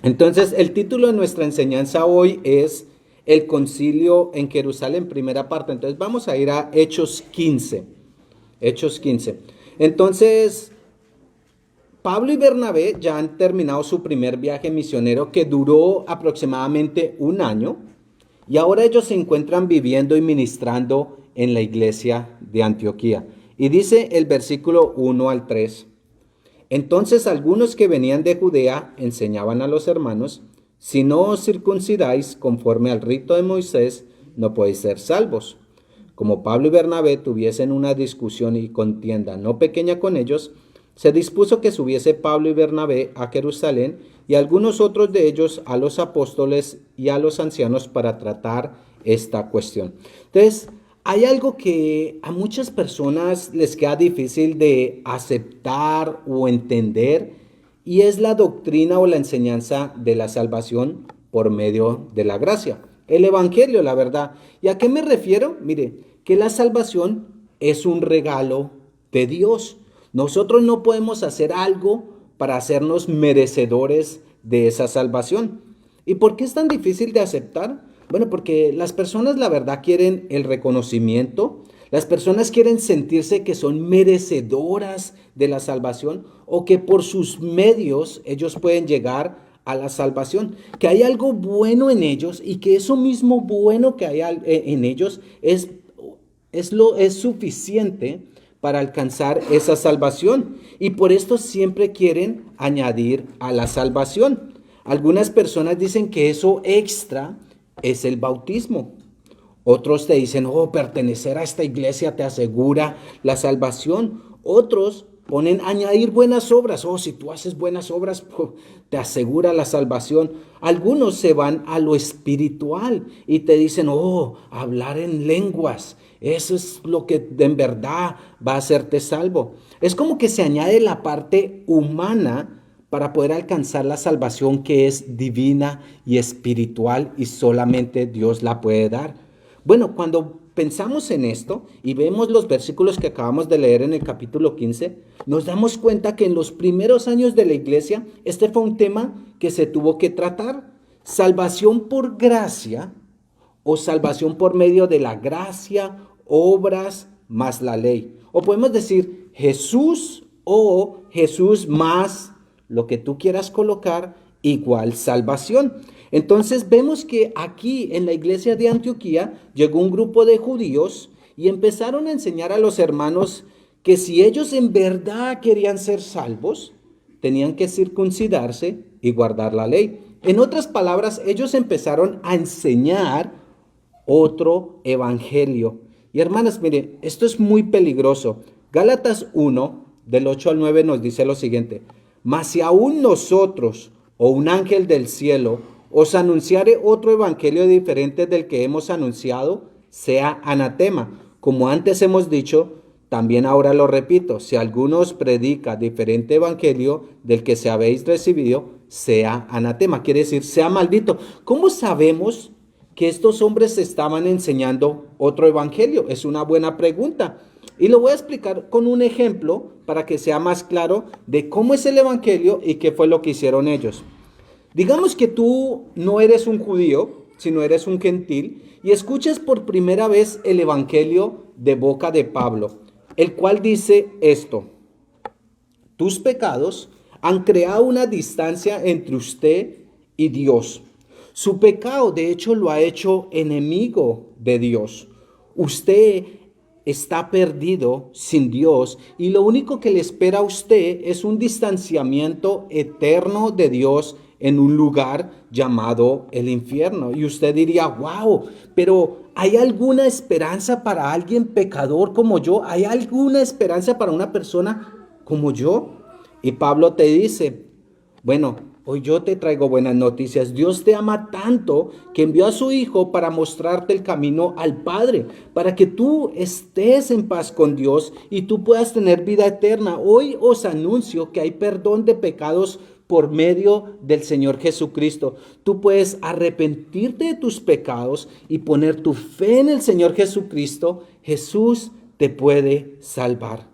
Entonces, el título de nuestra enseñanza hoy es El Concilio en Jerusalén, primera parte. Entonces, vamos a ir a Hechos 15. Hechos 15. Entonces, Pablo y Bernabé ya han terminado su primer viaje misionero que duró aproximadamente un año y ahora ellos se encuentran viviendo y ministrando en la iglesia de Antioquía. Y dice el versículo 1 al 3. Entonces algunos que venían de Judea enseñaban a los hermanos, si no os circuncidáis conforme al rito de Moisés, no podéis ser salvos. Como Pablo y Bernabé tuviesen una discusión y contienda no pequeña con ellos, se dispuso que subiese Pablo y Bernabé a Jerusalén y algunos otros de ellos a los apóstoles y a los ancianos para tratar esta cuestión. Entonces, hay algo que a muchas personas les queda difícil de aceptar o entender y es la doctrina o la enseñanza de la salvación por medio de la gracia. El evangelio, la verdad. ¿Y a qué me refiero? Mire, que la salvación es un regalo de Dios. Nosotros no podemos hacer algo para hacernos merecedores de esa salvación. ¿Y por qué es tan difícil de aceptar? Bueno, porque las personas la verdad quieren el reconocimiento, las personas quieren sentirse que son merecedoras de la salvación o que por sus medios ellos pueden llegar a la salvación, que hay algo bueno en ellos y que eso mismo bueno que hay en ellos es suficiente para alcanzar esa salvación. Y por esto siempre quieren añadir a la salvación. Algunas personas dicen que eso extra es el bautismo. Otros te dicen, oh, pertenecer a esta iglesia te asegura la salvación. Otros ponen añadir buenas obras. Oh, si tú haces buenas obras, pues, te asegura la salvación. Algunos se van a lo espiritual y te dicen, oh, hablar en lenguas. Eso es lo que en verdad va a hacerte salvo. Es como que se añade la parte humana para poder alcanzar la salvación que es divina y espiritual y solamente Dios la puede dar. Bueno, cuando pensamos en esto y vemos los versículos que acabamos de leer en el capítulo 15, nos damos cuenta que en los primeros años de la iglesia, este fue un tema que se tuvo que tratar. Salvación por gracia o salvación por medio de la gracia, obras más la ley. O podemos decir Jesús o Jesús más lo que tú quieras colocar, igual salvación. Entonces vemos que aquí en la iglesia de Antioquía llegó un grupo de judíos y empezaron a enseñar a los hermanos que si ellos en verdad querían ser salvos, tenían que circuncidarse y guardar la ley. En otras palabras, ellos empezaron a enseñar otro evangelio. Y hermanas, mire, esto es muy peligroso. Gálatas 1, del 8 al 9 nos dice lo siguiente. Mas si aún nosotros o un ángel del cielo os anunciare otro evangelio diferente del que hemos anunciado, sea anatema. Como antes hemos dicho, también ahora lo repito, si alguno os predica diferente evangelio del que se habéis recibido, sea anatema. Quiere decir, sea maldito. ¿Cómo sabemos que estos hombres estaban enseñando otro evangelio? Es una buena pregunta. Y lo voy a explicar con un ejemplo para que sea más claro de cómo es el evangelio y qué fue lo que hicieron ellos. Digamos que tú no eres un judío, sino eres un gentil y escuchas por primera vez el evangelio de boca de Pablo, el cual dice esto: tus pecados han creado una distancia entre usted y Dios. Su pecado, de hecho, lo ha hecho enemigo de Dios. Usted está perdido sin Dios y lo único que le espera a usted es un distanciamiento eterno de Dios en un lugar llamado el infierno. Y usted diría, wow, pero ¿hay alguna esperanza para alguien pecador como yo? ¿Hay alguna esperanza para una persona como yo? Y Pablo te dice, bueno, hoy yo te traigo buenas noticias. Dios te ama tanto que envió a su Hijo para mostrarte el camino al Padre, para que tú estés en paz con Dios y tú puedas tener vida eterna. Hoy os anuncio que hay perdón de pecados por medio del Señor Jesucristo. Tú puedes arrepentirte de tus pecados y poner tu fe en el Señor Jesucristo. Jesús te puede salvar.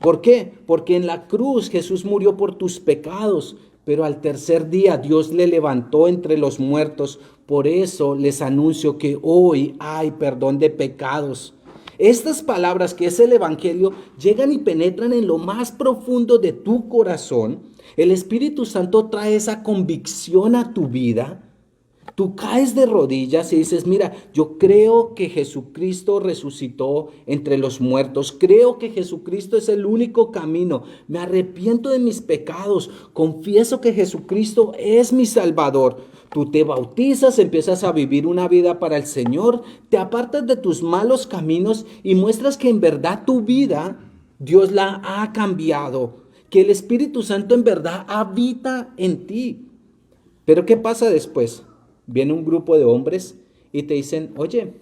¿Por qué? Porque en la cruz Jesús murió por tus pecados, pero al tercer día Dios le levantó entre los muertos. Por eso les anuncio que hoy hay perdón de pecados. Estas palabras, que es el Evangelio, llegan y penetran en lo más profundo de tu corazón. El Espíritu Santo trae esa convicción a tu vida. Tú caes de rodillas y dices, mira, yo creo que Jesucristo resucitó entre los muertos. Creo que Jesucristo es el único camino. Me arrepiento de mis pecados. Confieso que Jesucristo es mi Salvador. Tú te bautizas, empiezas a vivir una vida para el Señor, te apartas de tus malos caminos y muestras que en verdad tu vida, Dios la ha cambiado, que el Espíritu Santo en verdad habita en ti. Pero ¿qué pasa después? Viene un grupo de hombres y te dicen, oye,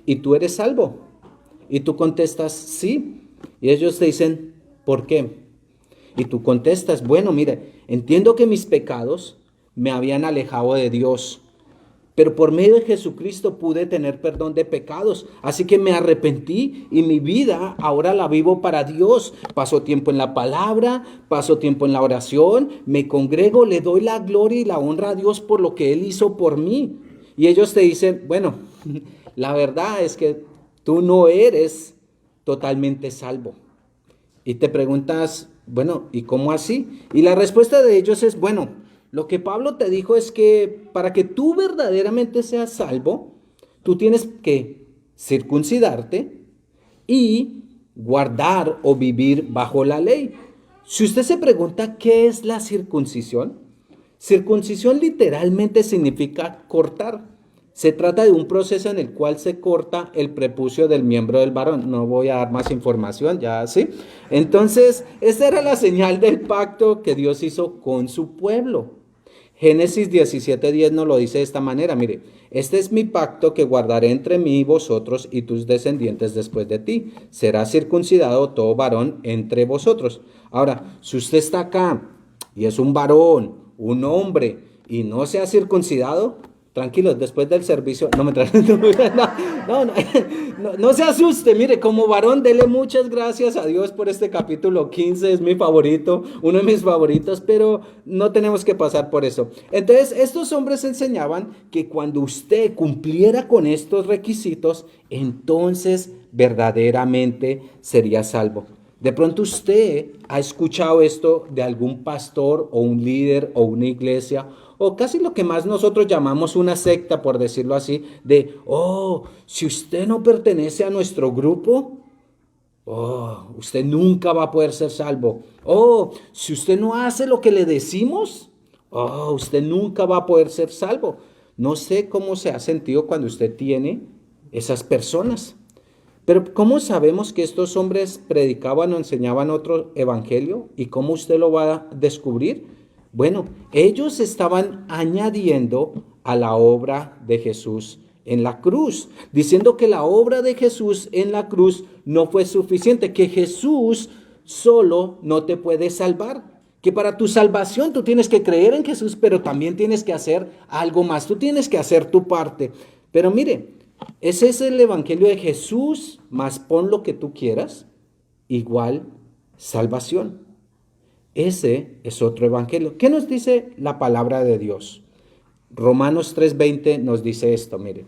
¿y tú eres salvo? Y tú contestas, sí. Y ellos te dicen, ¿por qué? Y tú contestas, bueno, mire, entiendo que mis pecados me habían alejado de Dios, pero por medio de Jesucristo pude tener perdón de pecados. Así que me arrepentí y mi vida ahora la vivo para Dios. Paso tiempo en la palabra, paso tiempo en la oración, me congrego, le doy la gloria y la honra a Dios por lo que Él hizo por mí. Y ellos te dicen, bueno, la verdad es que tú no eres totalmente salvo. Y te preguntas, bueno, ¿y cómo así? Y la respuesta de ellos es, bueno, lo que Pablo te dijo es que para que tú verdaderamente seas salvo, tú tienes que circuncidarte y guardar o vivir bajo la ley. Si usted se pregunta qué es la circuncisión, circuncisión literalmente significa cortar. Se trata de un proceso en el cual se corta el prepucio del miembro del varón. No voy a dar más información, ya sí. Entonces, esa era la señal del pacto que Dios hizo con su pueblo. Génesis 17:10 nos lo dice de esta manera, mire, este es mi pacto que guardaré entre mí y vosotros y tus descendientes después de ti. Será circuncidado todo varón entre vosotros. Ahora, si usted está acá y es un varón, un hombre, y no se ha circuncidado, tranquilos, después del servicio, no se asuste, mire, como varón, dele muchas gracias a Dios por este capítulo 15, es mi favorito, uno de mis favoritos, pero no tenemos que pasar por eso. Entonces, estos hombres enseñaban que cuando usted cumpliera con estos requisitos, entonces verdaderamente sería salvo. De pronto usted ha escuchado esto de algún pastor o un líder o una iglesia o casi lo que más nosotros llamamos una secta, por decirlo así, de, si usted no pertenece a nuestro grupo, usted nunca va a poder ser salvo. Si usted no hace lo que le decimos, usted nunca va a poder ser salvo. No sé cómo se ha sentido cuando usted tiene esas personas. Pero ¿cómo sabemos que estos hombres predicaban o enseñaban otro evangelio? ¿Y cómo usted lo va a descubrir? Bueno, ellos estaban añadiendo a la obra de Jesús en la cruz, diciendo que la obra de Jesús en la cruz no fue suficiente, que Jesús solo no te puede salvar, que para tu salvación tú tienes que creer en Jesús, pero también tienes que hacer algo más, tú tienes que hacer tu parte. Pero mire, ese es el evangelio de Jesús, más pon lo que tú quieras, igual salvación. Ese es otro evangelio. ¿Qué nos dice la palabra de Dios? Romanos 3:20 nos dice esto, mire.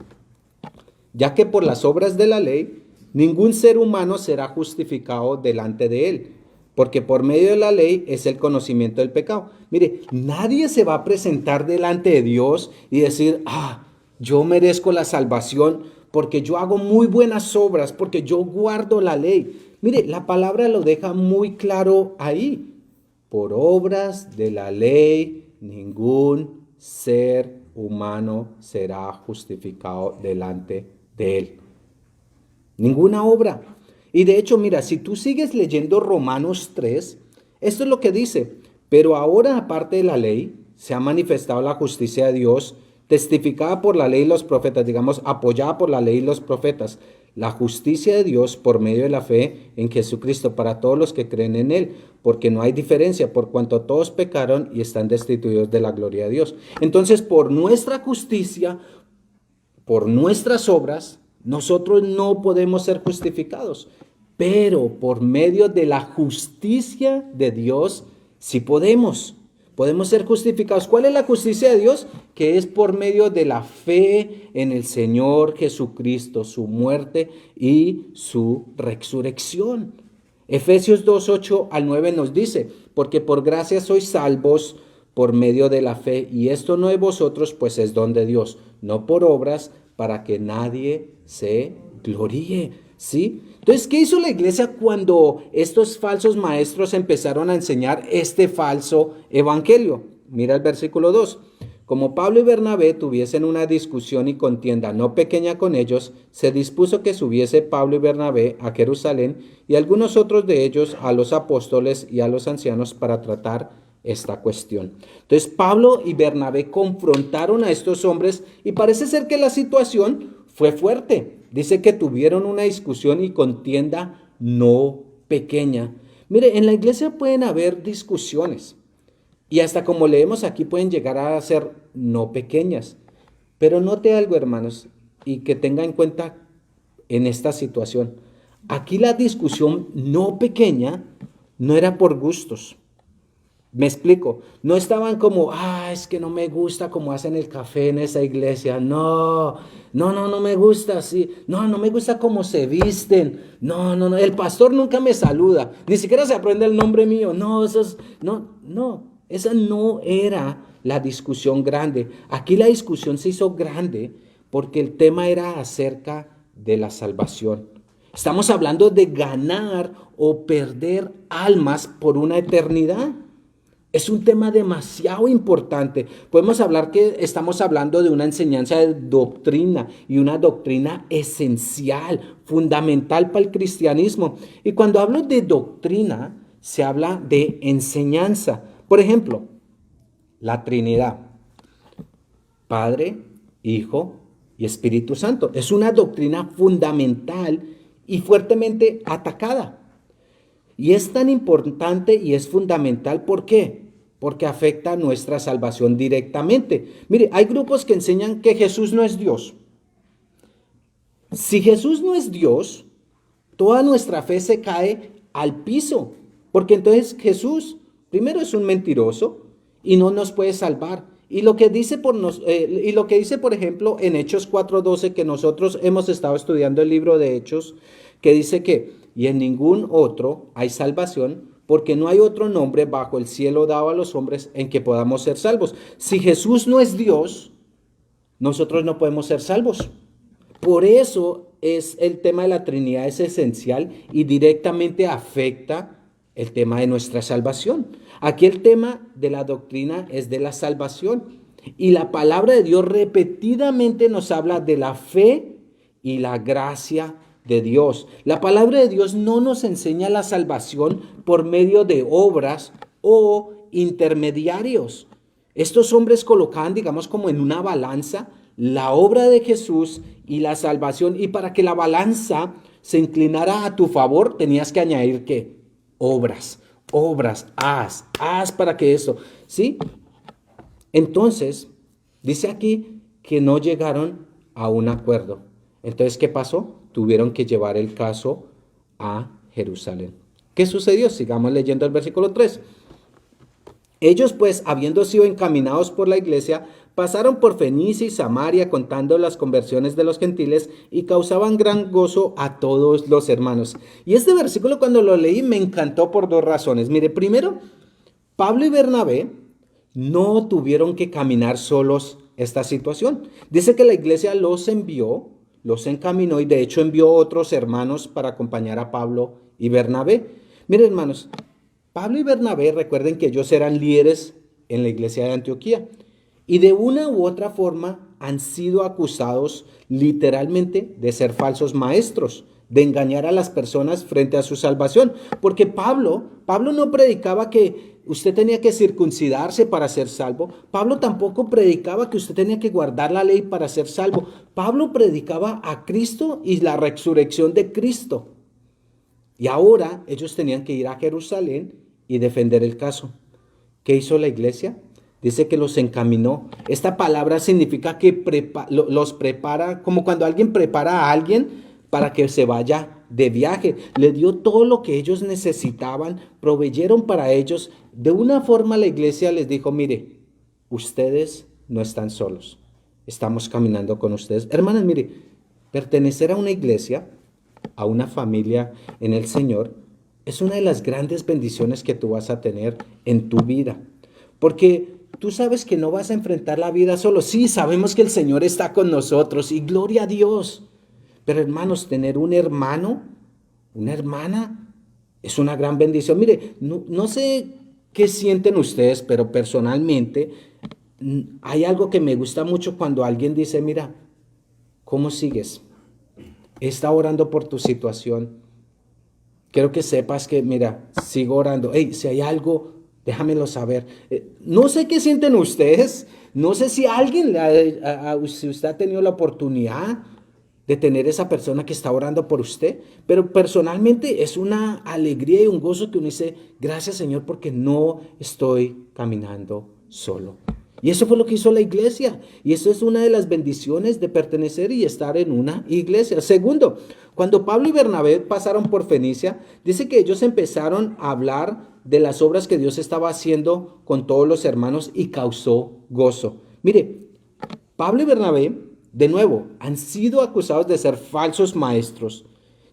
Ya que por las obras de la ley, ningún ser humano será justificado delante de él, porque por medio de la ley es el conocimiento del pecado. Mire, nadie se va a presentar delante de Dios y decir, yo merezco la salvación porque yo hago muy buenas obras, porque yo guardo la ley. Mire, la palabra lo deja muy claro ahí. Por obras de la ley, ningún ser humano será justificado delante de él. Ninguna obra. Y de hecho, mira, si tú sigues leyendo Romanos 3, esto es lo que dice. Pero ahora, aparte de la ley, se ha manifestado la justicia de Dios, testificada por la ley y los profetas, digamos, apoyada por la ley y los profetas. La justicia de Dios por medio de la fe en Jesucristo para todos los que creen en Él, porque no hay diferencia, por cuanto todos pecaron y están destituidos de la gloria de Dios. Entonces, por nuestra justicia, por nuestras obras, nosotros no podemos ser justificados, pero por medio de la justicia de Dios, sí podemos. Podemos ser justificados. ¿Cuál es la justicia de Dios? Que es por medio de la fe en el Señor Jesucristo, su muerte y su resurrección. Efesios 2, 8 al 9 nos dice, porque por gracia sois salvos por medio de la fe, y esto no de vosotros, pues es don de Dios, no por obras, para que nadie se gloríe. ¿Sí? Entonces, ¿qué hizo la iglesia cuando estos falsos maestros empezaron a enseñar este falso evangelio? Mira el versículo 2. Como Pablo y Bernabé tuviesen una discusión y contienda no pequeña con ellos, se dispuso que subiese Pablo y Bernabé a Jerusalén y algunos otros de ellos a los apóstoles y a los ancianos para tratar esta cuestión. Entonces, Pablo y Bernabé confrontaron a estos hombres y parece ser que la situación fue fuerte. Dice que tuvieron una discusión y contienda no pequeña. Mire, en la iglesia pueden haber discusiones y hasta como leemos aquí pueden llegar a ser no pequeñas. Pero note algo, hermanos, y que tenga en cuenta en esta situación. Aquí la discusión no pequeña no era por gustos. Me explico, no estaban como, es que no me gusta cómo hacen el café en esa iglesia, no me gusta así, no me gusta cómo se visten, no, el pastor nunca me saluda, ni siquiera se aprende el nombre mío, esa no era la discusión grande. Aquí la discusión se hizo grande porque el tema era acerca de la salvación. Estamos hablando de ganar o perder almas por una eternidad. Es un tema demasiado importante. Podemos hablar que estamos hablando de una enseñanza de doctrina y una doctrina esencial, fundamental para el cristianismo. Y cuando hablo de doctrina, se habla de enseñanza. Por ejemplo, la Trinidad, Padre, Hijo y Espíritu Santo. Es una doctrina fundamental y fuertemente atacada. Y es tan importante y es fundamental, ¿por qué? Porque afecta nuestra salvación directamente. Mire, hay grupos que enseñan que Jesús no es Dios. Si Jesús no es Dios, toda nuestra fe se cae al piso, porque entonces Jesús, primero, es un mentiroso y no nos puede salvar. Y lo que dice por ejemplo, en Hechos 4:12, que nosotros hemos estado estudiando el libro de Hechos, que dice que y en ningún otro hay salvación, porque no hay otro nombre bajo el cielo dado a los hombres en que podamos ser salvos. Si Jesús no es Dios, nosotros no podemos ser salvos. Por eso es el tema de la Trinidad es esencial y directamente afecta el tema de nuestra salvación. Aquí el tema de la doctrina es de la salvación y la palabra de Dios repetidamente nos habla de la fe y la gracia de Dios. La palabra de Dios no nos enseña la salvación por medio de obras o intermediarios. Estos hombres colocaban, digamos, como en una balanza la obra de Jesús y la salvación, y para que la balanza se inclinara a tu favor tenías que añadir ¿qué? Obras, haz para que eso, ¿sí? Entonces, dice aquí que no llegaron a un acuerdo. Entonces, ¿qué pasó? Tuvieron que llevar el caso a Jerusalén. ¿Qué sucedió? Sigamos leyendo el versículo 3. Ellos pues, habiendo sido encaminados por la iglesia, pasaron por Fenicia y Samaria contando las conversiones de los gentiles y causaban gran gozo a todos los hermanos. Y este versículo cuando lo leí me encantó por dos razones. Mire, primero, Pablo y Bernabé no tuvieron que caminar solos esta situación. Dice que la iglesia los envió, los encaminó y de hecho envió otros hermanos para acompañar a Pablo y Bernabé. Miren, hermanos, Pablo y Bernabé, recuerden que ellos eran líderes en la iglesia de Antioquía y de una u otra forma han sido acusados literalmente de ser falsos maestros, de engañar a las personas frente a su salvación. Porque Pablo no predicaba que usted tenía que circuncidarse para ser salvo. Pablo tampoco predicaba que usted tenía que guardar la ley para ser salvo. Pablo predicaba a Cristo y la resurrección de Cristo. Y ahora ellos tenían que ir a Jerusalén y defender el caso. ¿Qué hizo la iglesia? Dice que los encaminó. Esta palabra significa que los prepara, como cuando alguien prepara a alguien para que se vaya de viaje, le dio todo lo que ellos necesitaban, proveyeron para ellos. De una forma la iglesia les dijo, mire, ustedes no están solos, estamos caminando con ustedes. Hermanas, mire, pertenecer a una iglesia, a una familia en el Señor, es una de las grandes bendiciones que tú vas a tener en tu vida. Porque tú sabes que no vas a enfrentar la vida solo. Sí, sabemos que el Señor está con nosotros y gloria a Dios. Pero hermanos, tener un hermano, una hermana, es una gran bendición. Mire, no sé qué sienten ustedes, pero personalmente hay algo que me gusta mucho cuando alguien dice, mira, ¿cómo sigues? Está orando por tu situación. Quiero que sepas que, mira, sigo orando. Hey, si hay algo, déjamelo saber. No sé qué sienten ustedes. No sé si alguien, si usted ha tenido la oportunidad de tener esa persona que está orando por usted. Pero personalmente es una alegría y un gozo que uno dice, gracias Señor, porque no estoy caminando solo. Y eso fue lo que hizo la iglesia. Y eso es una de las bendiciones de pertenecer y estar en una iglesia. Segundo, cuando Pablo y Bernabé pasaron por Fenicia, dice que ellos empezaron a hablar de las obras que Dios estaba haciendo con todos los hermanos y causó gozo. Mire, Pablo y Bernabé, de nuevo, han sido acusados de ser falsos maestros.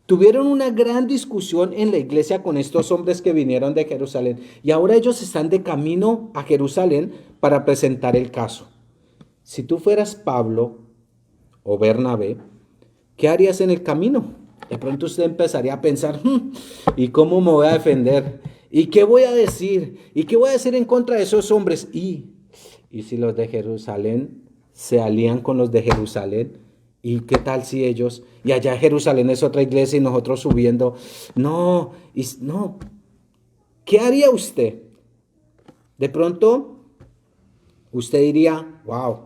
Tuvieron una gran discusión en la iglesia con estos hombres que vinieron de Jerusalén y ahora ellos están de camino a Jerusalén para presentar el caso. Si tú fueras Pablo o Bernabé, ¿qué harías en el camino? De pronto usted empezaría a pensar, ¿y cómo me voy a defender? ¿Y qué voy a decir? ¿Y qué voy a decir en contra de esos hombres? ¿Y si los de Jerusalén se alían con los de Jerusalén? ¿Y qué tal si ellos, y allá Jerusalén es otra iglesia y nosotros subiendo? No, no. ¿Qué haría usted? De pronto, usted diría, wow.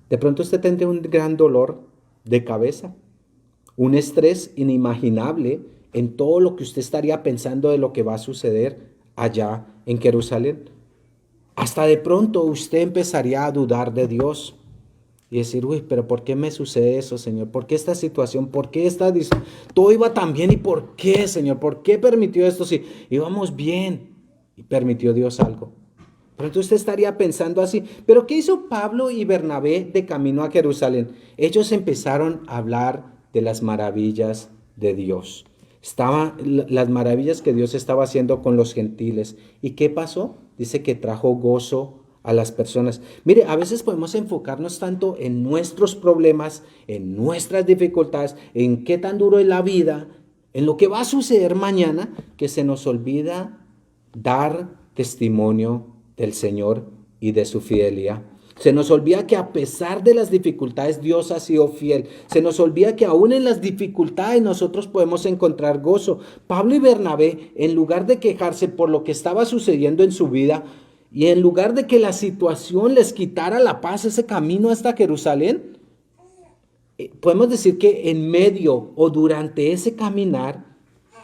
De pronto usted tendría un gran dolor de cabeza, un estrés inimaginable en todo lo que usted estaría pensando de lo que va a suceder allá en Jerusalén. Hasta de pronto usted empezaría a dudar de Dios. Y decir, uy, pero ¿por qué me sucede eso, Señor? ¿Por qué esta situación? ¿Por qué todo iba tan bien? ¿Y por qué, Señor? ¿Por qué permitió esto si íbamos bien? Y permitió Dios algo. Pero entonces usted estaría pensando así. ¿Pero qué hizo Pablo y Bernabé de camino a Jerusalén? Ellos empezaron a hablar de las maravillas de Dios. Las maravillas que Dios estaba haciendo con los gentiles. ¿Y qué pasó? Dice que trajo gozo a las personas. Mire, a veces podemos enfocarnos tanto en nuestros problemas, en nuestras dificultades, en qué tan duro es la vida, en lo que va a suceder mañana, que se nos olvida dar testimonio del Señor y de su fidelidad. Se nos olvida que a pesar de las dificultades Dios ha sido fiel. Se nos olvida que aún en las dificultades nosotros podemos encontrar gozo. Pablo y Bernabé, en lugar de quejarse por lo que estaba sucediendo en su vida, y en lugar de que la situación les quitara la paz, ese camino hasta Jerusalén, podemos decir que en medio o durante ese caminar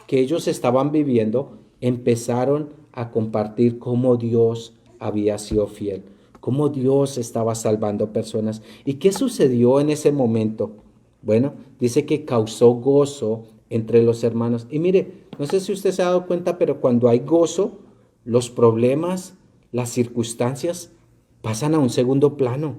que ellos estaban viviendo, empezaron a compartir cómo Dios había sido fiel, cómo Dios estaba salvando personas. ¿Y qué sucedió en ese momento? Bueno, dice que causó gozo entre los hermanos. Y mire, no sé si usted se ha dado cuenta, pero cuando hay gozo, los problemas, las circunstancias pasan a un segundo plano.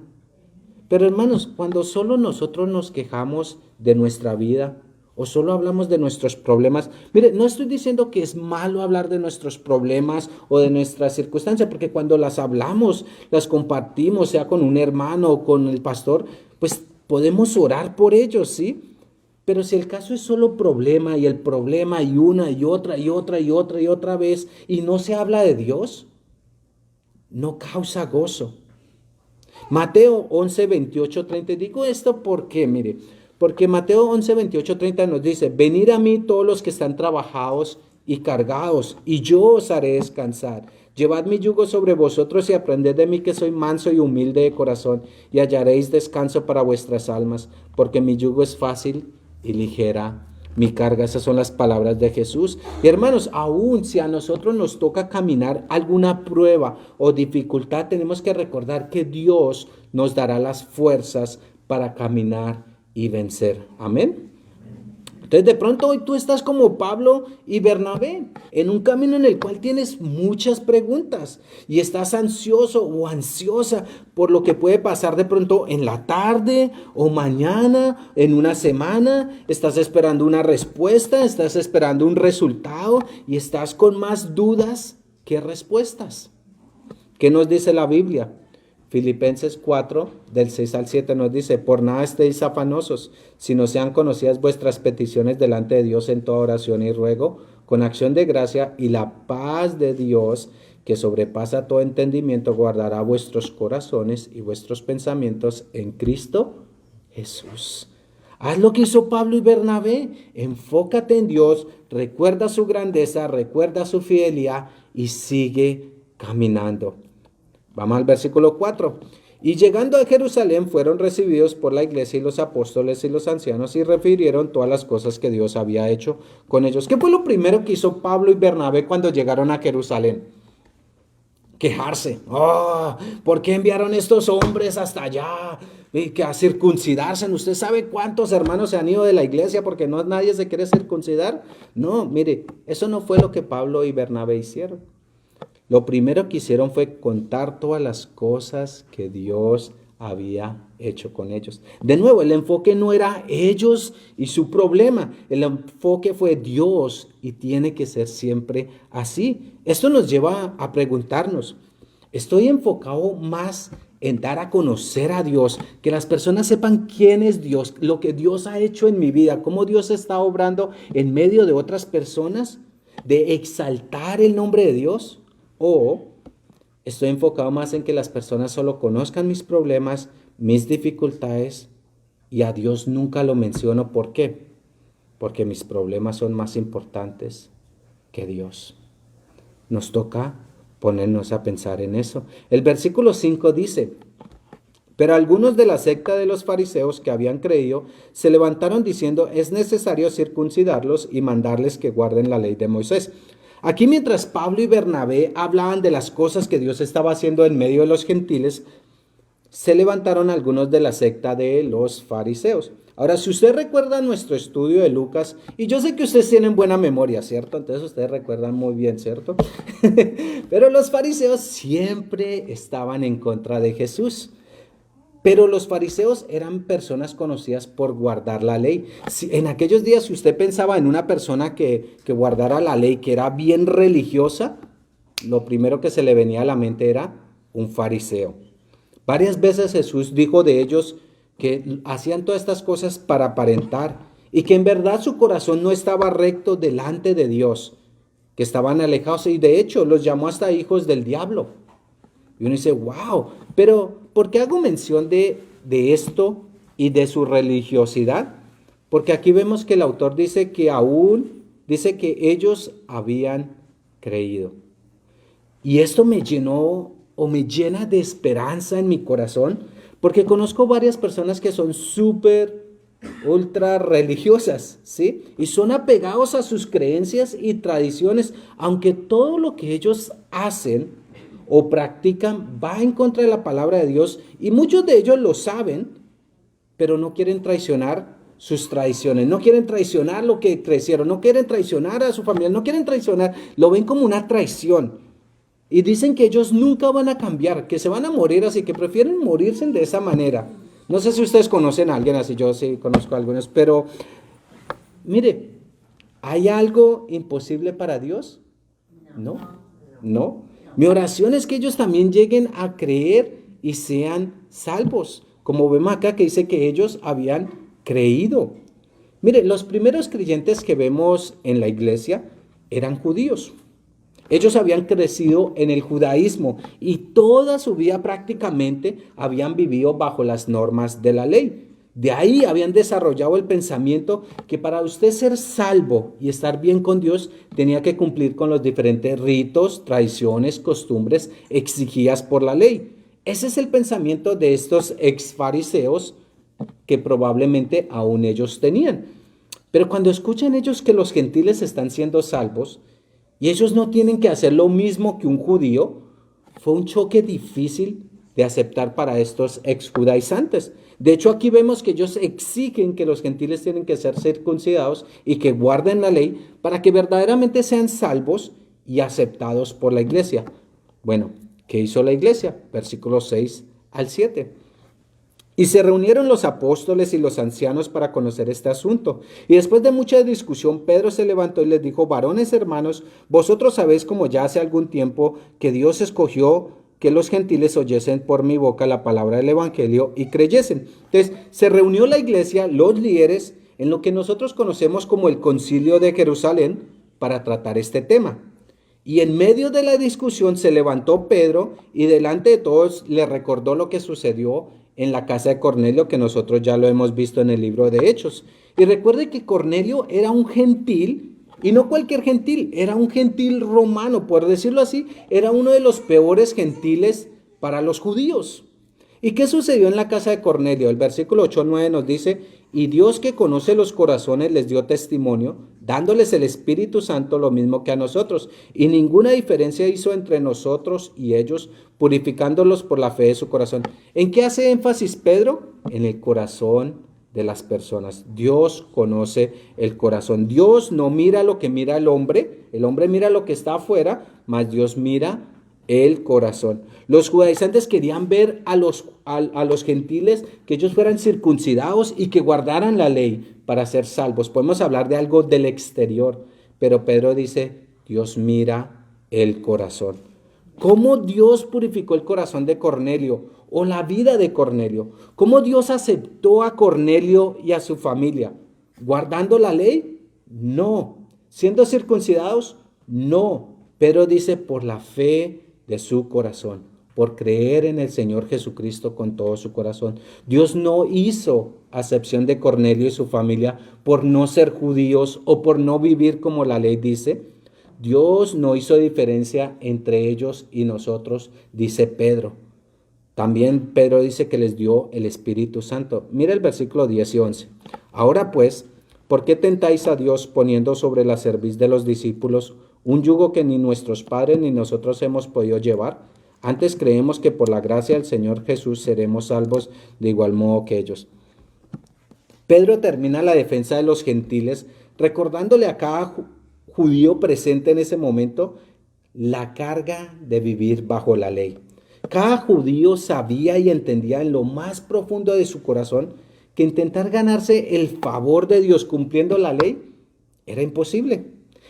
Pero hermanos, cuando solo nosotros nos quejamos de nuestra vida o solo hablamos de nuestros problemas, mire, no estoy diciendo que es malo hablar de nuestros problemas o de nuestras circunstancias, porque cuando las hablamos, las compartimos, sea con un hermano o con el pastor, pues podemos orar por ellos, ¿sí? Pero si el caso es solo problema y el problema y una y otra y otra y otra y otra vez y no se habla de Dios, no causa gozo. Mateo 11, 28, 30. Digo esto porque, mire, porque Mateo 11, 28, 30 nos dice, venid a mí todos los que están trabajados y cargados, y yo os haré descansar. Llevad mi yugo sobre vosotros y aprended de mí que soy manso y humilde de corazón, y hallaréis descanso para vuestras almas, porque mi yugo es fácil y ligera mi carga. Esas son las palabras de Jesús. Y hermanos, aún si a nosotros nos toca caminar alguna prueba o dificultad, tenemos que recordar que Dios nos dará las fuerzas para caminar y vencer. Amén. Entonces de pronto hoy tú estás como Pablo y Bernabé, en un camino en el cual tienes muchas preguntas y estás ansioso o ansiosa por lo que puede pasar de pronto en la tarde o mañana, en una semana. Estás esperando una respuesta, estás esperando un resultado y estás con más dudas que respuestas. ¿Qué nos dice la Biblia? Filipenses 4, del 6 al 7 nos dice: por nada estéis afanosos, sino sean conocidas vuestras peticiones delante de Dios en toda oración y ruego, con acción de gracia, y la paz de Dios, que sobrepasa todo entendimiento, guardará vuestros corazones y vuestros pensamientos en Cristo Jesús. Haz lo que hizo Pablo y Bernabé, enfócate en Dios, recuerda su grandeza, recuerda su fidelidad y sigue caminando. Vamos al versículo 4. Y llegando a Jerusalén fueron recibidos por la iglesia y los apóstoles y los ancianos y refirieron todas las cosas que Dios había hecho con ellos. ¿Qué fue lo primero que hizo Pablo y Bernabé cuando llegaron a Jerusalén? Quejarse. Oh, ¿por qué enviaron estos hombres hasta allá? Y que a circuncidarse. ¿Usted sabe cuántos hermanos se han ido de la iglesia porque no nadie se quiere circuncidar? No, mire, eso no fue lo que Pablo y Bernabé hicieron. Lo primero que hicieron fue contar todas las cosas que Dios había hecho con ellos. De nuevo, el enfoque no era ellos y su problema. El enfoque fue Dios y tiene que ser siempre así. Esto nos lleva a preguntarnos, ¿estoy enfocado más en dar a conocer a Dios, que las personas sepan quién es Dios, lo que Dios ha hecho en mi vida, cómo Dios está obrando en medio de otras personas, de exaltar el nombre de Dios? ¿O estoy enfocado más en que las personas solo conozcan mis problemas, mis dificultades, y a Dios nunca lo menciono? ¿Por qué? Porque mis problemas son más importantes que Dios. Nos toca ponernos a pensar en eso. El versículo 5 dice: pero algunos de la secta de los fariseos que habían creído se levantaron diciendo: es necesario circuncidarlos y mandarles que guarden la ley de Moisés. Aquí, mientras Pablo y Bernabé hablaban de las cosas que Dios estaba haciendo en medio de los gentiles, se levantaron algunos de la secta de los fariseos. Ahora, si usted recuerda nuestro estudio de Lucas, y yo sé que ustedes tienen buena memoria, ¿cierto? Entonces ustedes recuerdan muy bien, ¿cierto? Pero los fariseos siempre estaban en contra de Jesús. Pero los fariseos eran personas conocidas por guardar la ley. En aquellos días, si usted pensaba en una persona que guardara la ley, que era bien religiosa, lo primero que se le venía a la mente era un fariseo. Varias veces Jesús dijo de ellos que hacían todas estas cosas para aparentar y que en verdad su corazón no estaba recto delante de Dios, que estaban alejados, y de hecho los llamó hasta hijos del diablo. Y uno dice, wow, pero ¿por qué hago mención de esto y de su religiosidad? Porque aquí vemos que el autor dice que ellos habían creído. Y esto me llenó o me llena de esperanza en mi corazón, porque conozco varias personas que son súper, ultra religiosas, ¿sí? Y son apegados a sus creencias y tradiciones, aunque todo lo que ellos hacen o practican va en contra de la palabra de Dios, y muchos de ellos lo saben, pero no quieren traicionar sus tradiciones, no quieren traicionar lo que crecieron, no quieren traicionar a su familia, no quieren traicionar, lo ven como una traición. Y dicen que ellos nunca van a cambiar, que se van a morir así, que prefieren morirse de esa manera. No sé si ustedes conocen a alguien así, yo sí conozco a algunos, pero mire, ¿hay algo imposible para Dios? No. Mi oración es que ellos también lleguen a creer y sean salvos. Como vemos acá que dice que ellos habían creído. Mire, los primeros creyentes que vemos en la iglesia eran judíos. Ellos habían crecido en el judaísmo y toda su vida prácticamente habían vivido bajo las normas de la ley. De ahí habían desarrollado el pensamiento que para usted ser salvo y estar bien con Dios tenía que cumplir con los diferentes ritos, tradiciones, costumbres exigidas por la ley. Ese es el pensamiento de estos ex fariseos que probablemente aún ellos tenían. Pero cuando escuchan ellos que los gentiles están siendo salvos y ellos no tienen que hacer lo mismo que un judío, fue un choque difícil de aceptar para estos exjudaizantes. De hecho, aquí vemos que ellos exigen que los gentiles tienen que ser circuncidados y que guarden la ley para que verdaderamente sean salvos y aceptados por la iglesia. Bueno, ¿qué hizo la iglesia? Versículos 6 al 7. Y se reunieron los apóstoles y los ancianos para conocer este asunto. Y después de mucha discusión, Pedro se levantó y les dijo: varones hermanos, vosotros sabéis, como ya hace algún tiempo, que Dios escogió que los gentiles oyesen por mi boca la palabra del evangelio y creyesen. Entonces, se reunió la iglesia, los líderes, en lo que nosotros conocemos como el Concilio de Jerusalén, para tratar este tema. Y en medio de la discusión se levantó Pedro y delante de todos le recordó lo que sucedió en la casa de Cornelio, que nosotros ya lo hemos visto en el libro de Hechos. Y recuerde que Cornelio era un gentil, y no cualquier gentil, era un gentil romano, por decirlo así, era uno de los peores gentiles para los judíos. ¿Y qué sucedió en la casa de Cornelio? El versículo 8 al 9 nos dice: y Dios, que conoce los corazones, les dio testimonio, dándoles el Espíritu Santo lo mismo que a nosotros, y ninguna diferencia hizo entre nosotros y ellos, purificándolos por la fe de su corazón. ¿En qué hace énfasis Pedro? En el corazón de las personas. Dios conoce el corazón. Dios no mira lo que mira el hombre mira lo que está afuera, mas Dios mira el corazón. Los judaizantes querían ver a los gentiles, que ellos fueran circuncidados y que guardaran la ley para ser salvos. Podemos hablar de algo del exterior, pero Pedro dice: Dios mira el corazón. ¿Cómo Dios purificó el corazón de Cornelio o la vida de Cornelio? ¿Cómo Dios aceptó a Cornelio y a su familia? ¿Guardando la ley? No. ¿Siendo circuncidados? No. Pedro dice: por la fe de su corazón, por creer en el Señor Jesucristo con todo su corazón. Dios no hizo acepción de Cornelio y su familia por no ser judíos o por no vivir como la ley dice. Dios no hizo diferencia entre ellos y nosotros, dice Pedro. También Pedro dice que les dio el Espíritu Santo. Mira el versículo 10 y 11. Ahora pues, ¿por qué tentáis a Dios poniendo sobre la cerviz de los discípulos un yugo que ni nuestros padres ni nosotros hemos podido llevar? Antes creemos que por la gracia del Señor Jesús seremos salvos de igual modo que ellos. Pedro termina la defensa de los gentiles recordándole a cada judío presente en ese momento la carga de vivir bajo la ley. Cada judío sabía y entendía en lo más profundo de su corazón que intentar ganarse el favor de Dios cumpliendo la ley era imposible.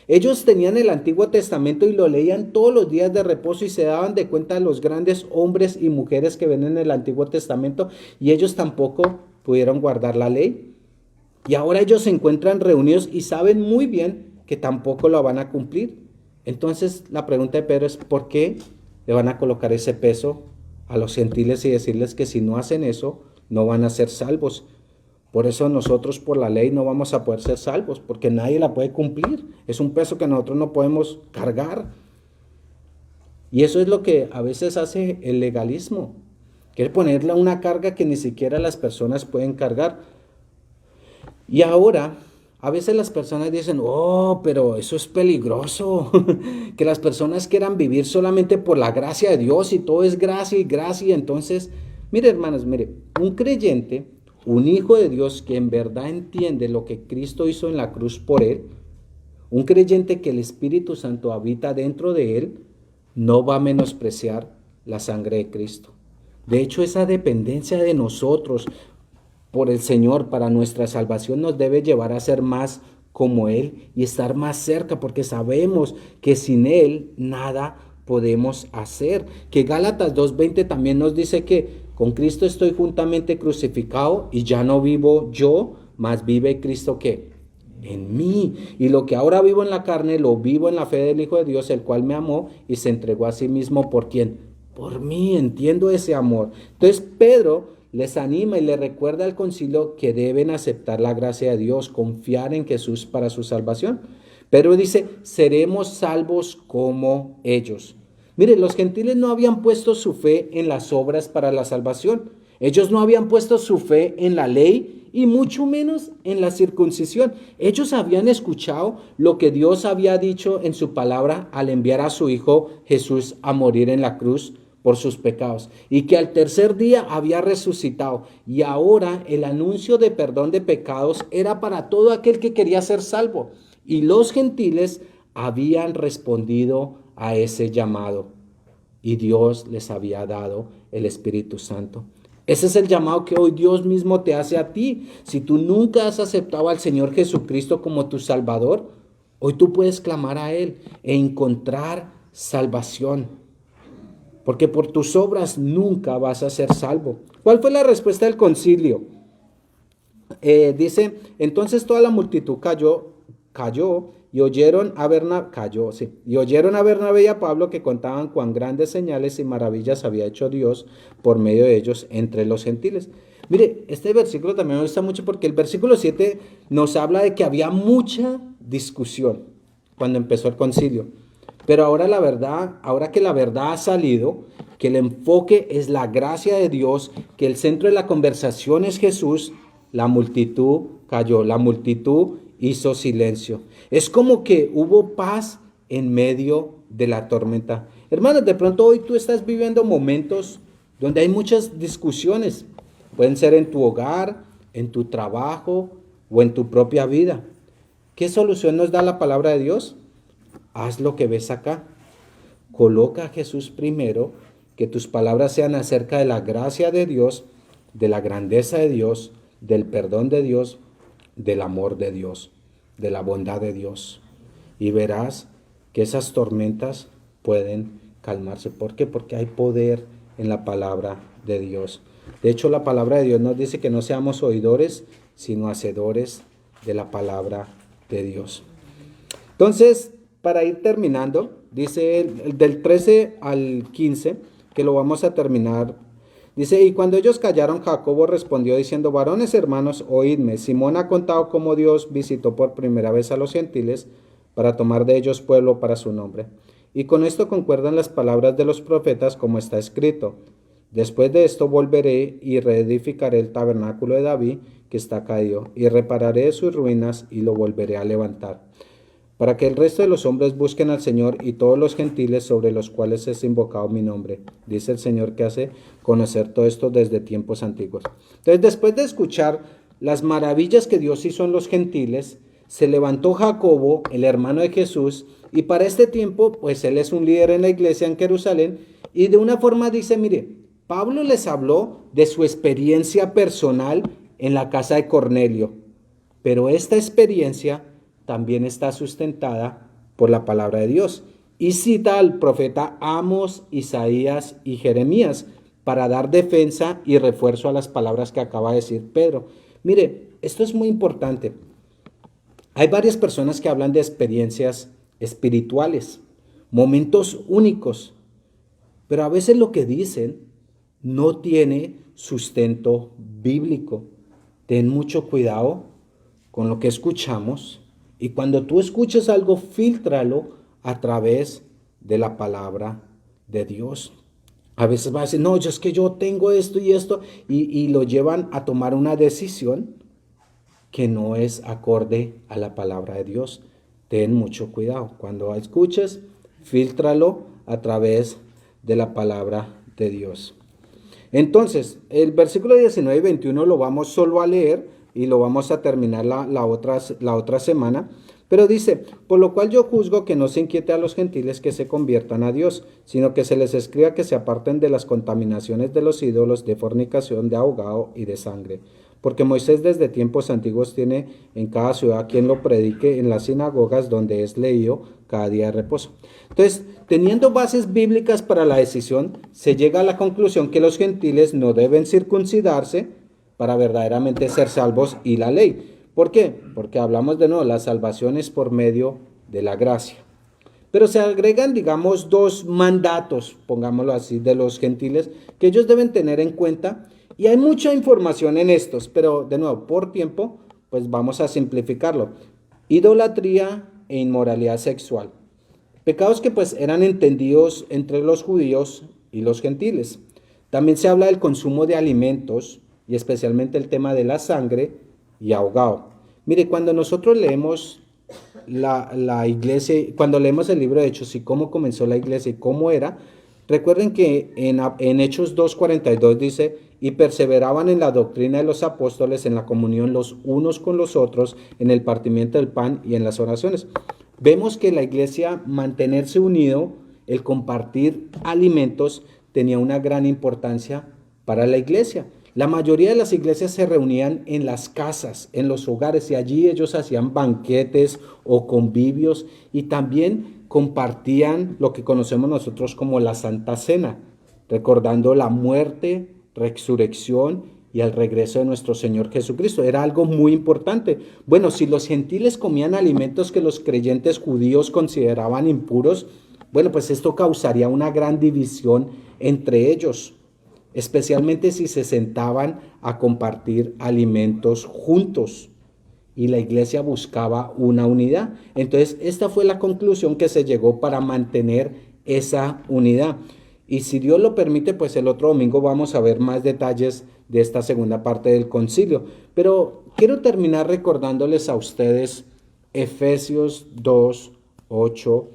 Ellos tenían el Antiguo Testamento y lo leían todos los días de reposo y se daban de cuenta de los grandes hombres y mujeres que ven en el Antiguo Testamento, y ellos tampoco pudieron guardar la ley. Y ahora ellos se encuentran reunidos y saben muy bien que tampoco lo van a cumplir. Entonces la pregunta de Pedro es: ¿por qué le van a colocar ese peso a los gentiles y decirles que si no hacen eso no van a ser salvos? Por eso nosotros por la ley no vamos a poder ser salvos, porque nadie la puede cumplir. Es un peso que nosotros no podemos cargar. Y eso es lo que a veces hace el legalismo. Quiere ponerle una carga que ni siquiera las personas pueden cargar. Y ahora, a veces las personas dicen: oh, pero eso es peligroso. Que las personas quieran vivir solamente por la gracia de Dios y todo es gracia y gracia. Entonces, mire hermanos, mire, un creyente, un hijo de Dios que en verdad entiende lo que Cristo hizo en la cruz por él, un creyente que el Espíritu Santo habita dentro de él, no va a menospreciar la sangre de Cristo. De hecho, esa dependencia de nosotros por el Señor para nuestra salvación nos debe llevar a ser más como Él y estar más cerca, porque sabemos que sin Él nada podemos hacer. Que Gálatas 2:20 también nos dice que con Cristo estoy juntamente crucificado y ya no vivo yo, mas vive Cristo ¿qué? En mí. Y lo que ahora vivo en la carne, lo vivo en la fe del Hijo de Dios, el cual me amó y se entregó a sí mismo. ¿Por quién? Por mí. Entiendo ese amor. Entonces Pedro les anima y les recuerda al concilio que deben aceptar la gracia de Dios, confiar en Jesús para su salvación. Pedro dice: seremos salvos como ellos. Mire, los gentiles no habían puesto su fe en las obras para la salvación. Ellos no habían puesto su fe en la ley y mucho menos en la circuncisión. Ellos habían escuchado lo que Dios había dicho en su palabra al enviar a su Hijo Jesús a morir en la cruz por sus pecados y que al tercer día había resucitado. Y ahora el anuncio de perdón de pecados era para todo aquel que quería ser salvo. Y los gentiles habían respondido a ese llamado y Dios les había dado el Espíritu Santo. Ese es el llamado que hoy Dios mismo te hace a ti. Si tú nunca has aceptado al Señor Jesucristo como tu Salvador, hoy tú puedes clamar a Él e encontrar salvación. Porque por tus obras nunca vas a ser salvo. ¿Cuál fue la respuesta del concilio? Dice, entonces toda la multitud cayó y oyeron a Bernabé y a Pablo que contaban cuán grandes señales y maravillas había hecho Dios por medio de ellos entre los gentiles. Mire, este versículo también me gusta mucho porque el versículo 7 nos habla de que había mucha discusión cuando empezó el concilio. Pero ahora que la verdad ha salido, que el enfoque es la gracia de Dios, que el centro de la conversación es Jesús, la multitud cayó, la multitud hizo silencio. Es como que hubo paz en medio de la tormenta. Hermanos, de pronto hoy tú estás viviendo momentos donde hay muchas discusiones. Pueden ser en tu hogar, en tu trabajo o en tu propia vida. ¿Qué solución nos da la palabra de Dios? Haz lo que ves acá. Coloca a Jesús primero, que tus palabras sean acerca de la gracia de Dios, de la grandeza de Dios, del perdón de Dios, del amor de Dios, de la bondad de Dios. Y verás que esas tormentas pueden calmarse. ¿Por qué? Porque hay poder en la palabra de Dios. De hecho, la palabra de Dios nos dice que no seamos oidores, sino hacedores de la palabra de Dios. Entonces, para ir terminando, dice del 13 al 15, que lo vamos a terminar. Dice, y cuando ellos callaron, Jacobo respondió diciendo, varones hermanos, oídme, Simón ha contado cómo Dios visitó por primera vez a los gentiles para tomar de ellos pueblo para su nombre. Y con esto concuerdan las palabras de los profetas como está escrito. Después de esto volveré y reedificaré el tabernáculo de David que está caído, y repararé sus ruinas y lo volveré a levantar, para que el resto de los hombres busquen al Señor y todos los gentiles sobre los cuales es invocado mi nombre. Dice el Señor que hace conocer todo esto desde tiempos antiguos. Entonces, después de escuchar las maravillas que Dios hizo en los gentiles, se levantó Jacobo, el hermano de Jesús, y para este tiempo, pues él es un líder en la iglesia en Jerusalén, y de una forma dice, mire, Pablo les habló de su experiencia personal en la casa de Cornelio, pero esta experiencia también está sustentada por la palabra de Dios. Y cita al profeta Amos, Isaías y Jeremías para dar defensa y refuerzo a las palabras que acaba de decir Pedro. Mire, esto es muy importante. Hay varias personas que hablan de experiencias espirituales, momentos únicos, pero a veces lo que dicen no tiene sustento bíblico. Ten mucho cuidado con lo que escuchamos. Y cuando tú escuches algo, fíltralo a través de la palabra de Dios. A veces va a decir, no, es que yo tengo esto y esto, y lo llevan a tomar una decisión que no es acorde a la palabra de Dios. Ten mucho cuidado. Cuando escuches, fíltralo a través de la palabra de Dios. Entonces, el versículo 19 y 21 lo vamos solo a leer, y lo vamos a terminar la otra semana, pero dice, por lo cual yo juzgo que no se inquiete a los gentiles que se conviertan a Dios, sino que se les escriba que se aparten de las contaminaciones de los ídolos, de fornicación, de ahogado y de sangre. Porque Moisés desde tiempos antiguos tiene en cada ciudad quien lo predique en las sinagogas donde es leído cada día de reposo. Entonces, teniendo bases bíblicas para la decisión, se llega a la conclusión que los gentiles no deben circuncidarse para verdaderamente ser salvos y la ley. ¿Por qué? Porque hablamos de nuevo, la salvación es por medio de la gracia. Pero se agregan, digamos, dos mandatos, pongámoslo así, de los gentiles que ellos deben tener en cuenta. Y hay mucha información en estos, pero de nuevo, por tiempo, pues vamos a simplificarlo. Idolatría e inmoralidad sexual. Pecados que pues eran entendidos entre los judíos y los gentiles. También se habla del consumo de alimentos y especialmente el tema de la sangre y ahogado. Mire, cuando nosotros leemos la iglesia, cuando leemos el libro de Hechos y cómo comenzó la iglesia y cómo era, Recuerden que en Hechos 2:42 dice, y perseveraban en la doctrina de los apóstoles, en la comunión los unos con los otros, en el partimiento del pan y en las oraciones. Vemos que la iglesia, mantenerse unido, el compartir alimentos, tenía una gran importancia para la iglesia. La mayoría de las iglesias se reunían en las casas, en los hogares, y allí ellos hacían banquetes o convivios y también compartían lo que conocemos nosotros como la Santa Cena, recordando la muerte, resurrección y el regreso de nuestro Señor Jesucristo. Era algo muy importante. Bueno, si los gentiles comían alimentos que los creyentes judíos consideraban impuros, bueno, pues esto causaría una gran división entre ellos, especialmente si se sentaban a compartir alimentos juntos y la iglesia buscaba una unidad. Entonces, esta fue la conclusión que se llegó para mantener esa unidad. Y si Dios lo permite, pues el otro domingo vamos a ver más detalles de esta segunda parte del concilio. Pero quiero terminar recordándoles a ustedes Efesios 2, 8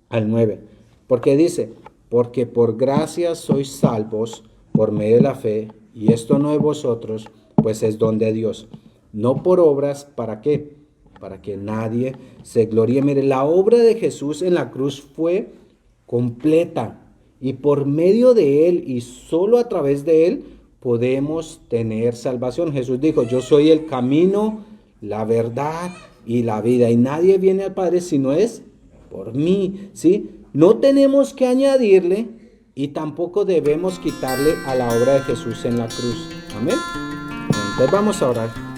al 9. Porque dice, porque por gracia sois salvos por medio de la fe, y esto no de vosotros, pues es don de Dios. No por obras, ¿para qué? Para que nadie se gloríe. Mire, la obra de Jesús en la cruz fue completa. Y por medio de Él y solo a través de Él podemos tener salvación. Jesús dijo, yo soy el camino, la verdad y la vida. Y nadie viene al Padre si no es por mí, ¿sí? No tenemos que añadirle y tampoco debemos quitarle a la obra de Jesús en la cruz. Amén. Entonces vamos a orar.